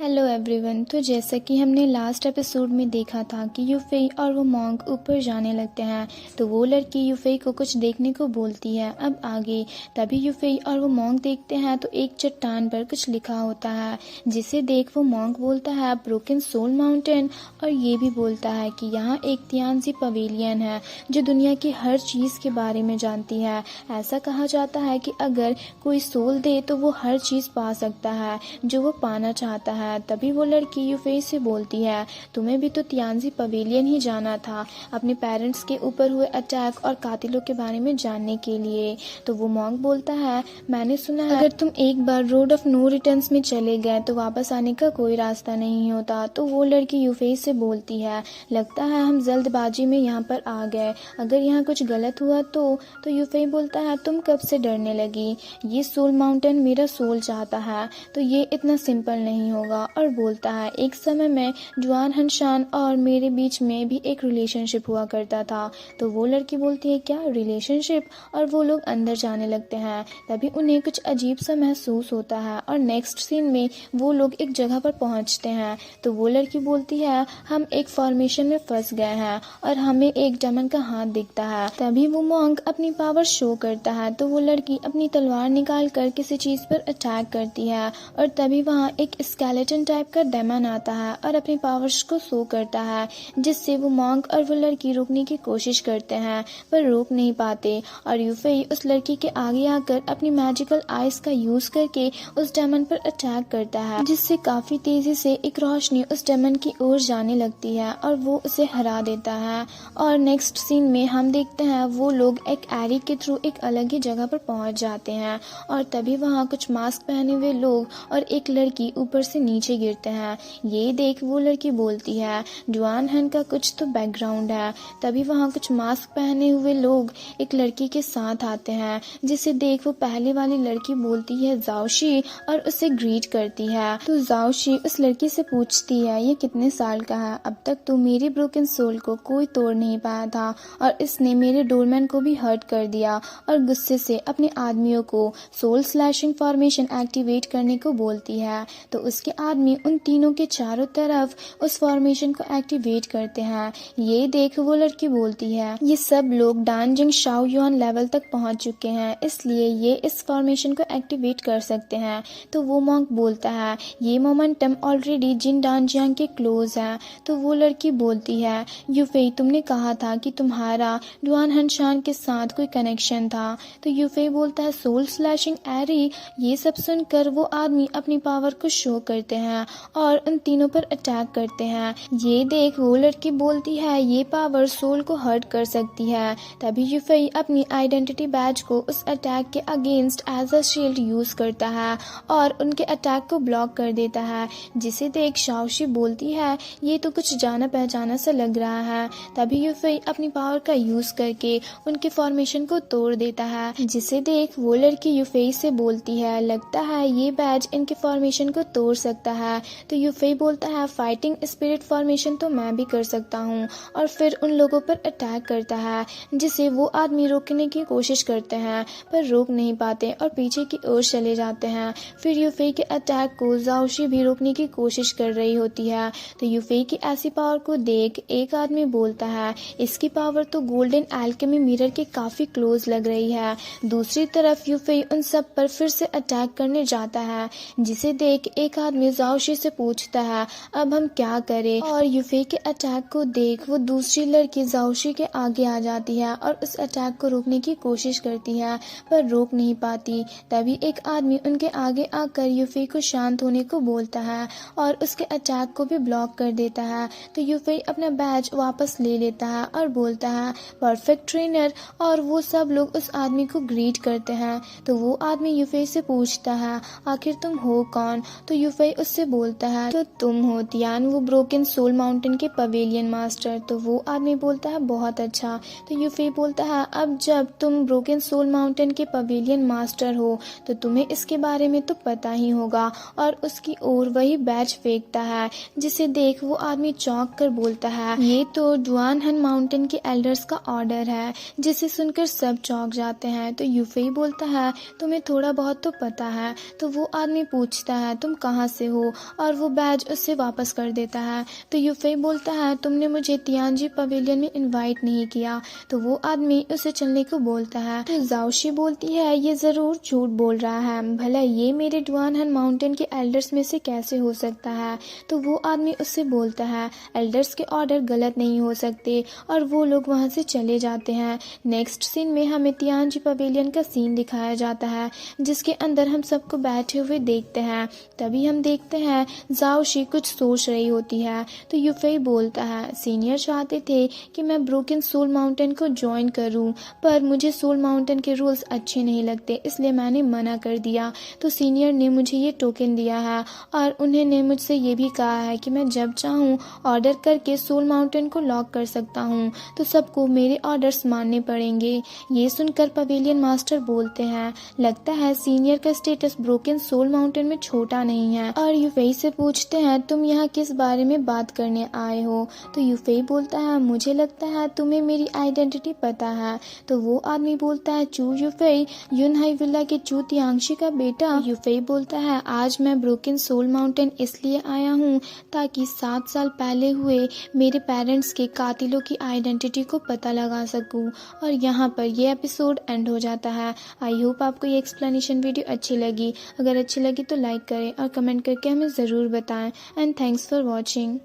Hello everyone. तो जैसा कि हमने लास्ट एपिसोड में देखा था कि यूफेई और वो मॉन्क ऊपर जाने लगते हैं, तो वो लड़की यूफेई को कुछ देखने को बोलती है। अब आगे तभी यूफेई और वो मॉन्क देखते हैं तो एक चट्टान पर कुछ लिखा होता है, जिसे देख वो मॉन्क बोलता है ब्रोकन सोल माउंटेन, और ये भी बोलता है कि यहाँ एक तियानसी पवेलियन है जो दुनिया की हर चीज़ के बारे में जानती है। ऐसा कहा जाता है कि अगर कोई सोल दे तो वो हर चीज़ पा सकता है जो वो पाना चाहता है। तभी वो लड़की यूफेई से बोलती है, तुम्हें भी तो तियानसी पवेलियन ही जाना था अपने पेरेंट्स के ऊपर हुए अटैक और कातिलों के बारे में जानने के लिए। तो वो मॉन्क बोलता है, मैंने सुना है अगर तुम एक बार रोड ऑफ नो रिटर्न्स में चले गए तो वापस आने का कोई रास्ता नहीं होता। तो वो लड़की यूफेई से बोलती है, लगता है हम जल्दबाजी में यहाँ पर आ गए, अगर यहाँ कुछ गलत हुआ तो यूफेई बोलता है, तुम कब से डरने लगी, ये सोल माउंटेन मेरा सोल चाहता है तो ये इतना सिंपल नहीं होगा। और बोलता है, एक समय में जुआन हनशान और मेरे बीच में भी एक रिलेशनशिप हुआ करता था। तो वो लड़की बोलती है, क्या रिलेशनशिप? और वो लोग अंदर जाने लगते हैं। तभी उन्हें कुछ अजीब सा महसूस होता है और नेक्स्ट सीन में वो लोग एक जगह पर पहुंचते हैं। तो वो लड़की बोलती है, हम एक फॉर्मेशन में फंस गए हैं और हमें एक डेमन का हाथ दिखता है। तभी वो मॉन्क अपनी पावर शो करता है। तो वो लड़की अपनी तलवार निकाल कर किसी चीज पर अटैक करती है और तभी वहाँ एक स्केलेटन टाइप का डेमन आता है और अपनी पावर्स को शो करता है, जिससे वो मॉन्क और वो लड़की रोकने की कोशिश करते हैं पर रोक नहीं पाते। और यूफेई उस लड़की के आगे आकर अपनी मैजिकल आइज का यूज करके उस डेमन पर अटैक करता है, जिससे काफी तेजी से एक रोशनी उस डेमन की ओर जाने लगती है और वो उसे हरा देता है। और नेक्स्ट सीन में हम देखते हैं वो लोग एक एरी के थ्रू एक अलग ही जगह पर पहुंच जाते हैं और तभी वहाँ कुछ मास्क पहने हुए लोग और एक लड़की ऊपर से नीचे गिरते हैं। ये देख वो लड़की बोलती है, जुआन हन का कुछ तो बैकग्राउंड है। तभी वहाँ कुछ मास्क पहने हुए लोग एक लड़की के साथ आते हैं, जिसे देख वो पहले वाली लड़की बोलती है जाओशी और उसे ग्रीट करती है। तो जाओशी उस लड़की से पूछती है, ये कितने साल का है? अब तक तो मेरे ब्रोकन सोल को कोई तोड़ नहीं पाया था और इसने मेरे डोरमैन को भी हर्ट कर दिया। और गुस्से से अपने आदमियों को सोल स्लैशिंग फॉर्मेशन एक्टिवेट करने को बोलती है। तो उसके आदमी उन तीनों के चारों तरफ उस फॉर्मेशन को एक्टिवेट करते हैं। ये देख वो लड़की बोलती है, ये सब लोग डांजिंग शाओ युआन लेवल तक पहुंच चुके हैं, इसलिए ये इस फॉर्मेशन को एक्टिवेट कर सकते हैं। तो वो मॉन्क बोलता है, ये मोमेंटम ऑलरेडी जिन डांजियांग के क्लोज है। तो वो लड़की बोलती है, यूफेई तुमने कहा था कि तुम्हारा जुआन हनशान के साथ कोई कनेक्शन था। तो यूफेई बोलता है, सोल स्लैशिंग एरी। ये सब सुनकर वो आदमी अपनी पावर को शो करते हैं और उन तीनों पर अटैक करते हैं। ये देख वो लड़की बोलती है, ये पावर सोल को हर्ट कर सकती है। तभी यूफेई अपनी आइडेंटिटी बैज को उस अटैक के against as a shield use करता है और उनके अटैक को ब्लॉक कर देता है, जिसे देख शाओशी बोलती है, ये तो कुछ जाना पहचाना सा लग रहा है। तभी यूफेई अपनी पावर का यूज करके उनके फॉर्मेशन को तोड़ देता है, जिसे देख वो लड़की यूफेई से बोलती है, लगता है ये बैज इनके फॉर्मेशन को तोड़ सकता है। तो यूफेई बोलता है, फाइटिंग स्पिरिट फॉर्मेशन तो मैं भी कर सकता हूँ। और फिर उन लोगों पर अटैक करता है, जिसे वो आदमी रोकने की कोशिश करते हैं पर रोक नहीं पाते और पीछे की ओर चले जाते हैं। फिर यूफेई के अटैक को जाओशी भी रोकने की कोशिश कर रही होती है। तो यूफेई की ऐसी पावर को देख एक आदमी बोलता है, इसकी पावर तो गोल्डन एल्केमी मिरर के काफी क्लोज लग रही है। दूसरी तरफ यूफेई उन सब पर फिर से अटैक करने जाता है, जिसे देख एक आदमी जाओशी से पूछता है, अब हम क्या करें? और यूफेई के अटैक को देख वो दूसरी लड़की जाओशी के आगे आ जाती है और उस अटैक को रोकने की कोशिश करती है पर रोक नहीं पाती। तभी एक आदमी उनके आगे आकर यूफेई को शांत होने को बोलता है और उसके अटैक को भी ब्लॉक कर देता है। तो यूफेई अपना बैज वापस ले लेता है और बोलता है, परफेक्ट ट्रेनर। और वो सब लोग उस आदमी को ग्रीट करते हैं। तो वो आदमी यूफेई से पूछता है, आखिर तुम हो कौन? तो यूफेई उससे बोलता है, तो तुम हो तियान, वो ब्रोकन सोल माउंटेन के पवेलियन मास्टर। तो वो आदमी बोलता है, बहुत अच्छा। तो यूफेई बोलता है, अब जब तुम ब्रोकन सोल माउंटेन के पवेलियन मास्टर हो तो तुम्हें इसके बारे में तो पता ही होगा। और उसकी ओर वही बैज फेंकता है, जिसे देख वो आदमी चौंक कर बोलता है, ये तो जुआन हन माउंटेन के एल्डर्स का ऑर्डर है। जिसे सुनकर सब चौंक जाते हैं। तो यूफेई बोलता है, तुम्हें थोड़ा बहुत तो पता है। तो वो आदमी पूछता है, तुम कहाँ से हो और वो बैज उससे वापस कर देता है। तो यूफेई बोलता है तुमने मुझे तियानजी पवेलियन में इनवाइट नहीं किया। तो वो आदमी उसे चलने को बोलता है। तो जाओशी बोलती है ये ज़रूर झूठ बोल रहा है, भला ये मेरे डुआनहन माउंटेन के एल्डर्स में से कैसे हो सकता है। तो वो आदमी उससे बोलता है एल्डर्स के ऑर्डर गलत नहीं हो सकते और वो लोग वहाँ से चले जाते हैं। नेक्स्ट सीन में हमें तियानजी पवेलियन का सीन दिखाया जाता है जिसके अंदर हम सबको बैठे हुए देखते हैं। तभी हम देखते हैं जाओशी कुछ सोच रही होती है। तो यूफेई बोलता है सीनियर चाहते थे कि मैं ब्रोकन सोल माउंटेन को ज्वाइन करूं, पर मुझे सोल माउंटेन के रूल्स अच्छे नहीं लगते इसलिए मैंने मना कर दिया। तो सीनियर ने मुझे ये टोकन दिया है और उन्होंने मुझसे ये भी कहा है कि मैं जब चाहूँ ऑर्डर करके सोल माउंटेन को लॉक कर सकता हूँ, तो सबको मेरे ऑर्डर्स मानने पड़ेंगे। ये सुनकर पवेलियन मास्टर बोलते हैं लगता है सीनियर का स्टेटस ब्रोकन सोल माउंटेन में छोटा नहीं है। और यूफेई से पूछते हैं तुम यहाँ किस बारे में बात करने आए हो। तो यूफेई बोलता है मुझे लगता है तुम्हें मेरी आइडेंटिटी पता है। तो वो आदमी बोलता है चू यूफेई, यूनहाई विला के चू तियांशी का बेटा। यूफेई बोलता है आज मैं ब्रोकन सोल माउंटेन इसलिए आया हूँ ताकि 7 साल पहले हुए मेरे पेरेंट्स के कातिलों की आइडेंटिटी को पता लगा सकूं। और यहाँ पर ये एपिसोड एंड हो जाता है। आई होप आपको ये एक्सप्लेनेशन वीडियो अच्छी लगी। अगर अच्छी लगी तो लाइक करें और कमेंट करके हमें ज़रूर बताएं। And thanks for watching.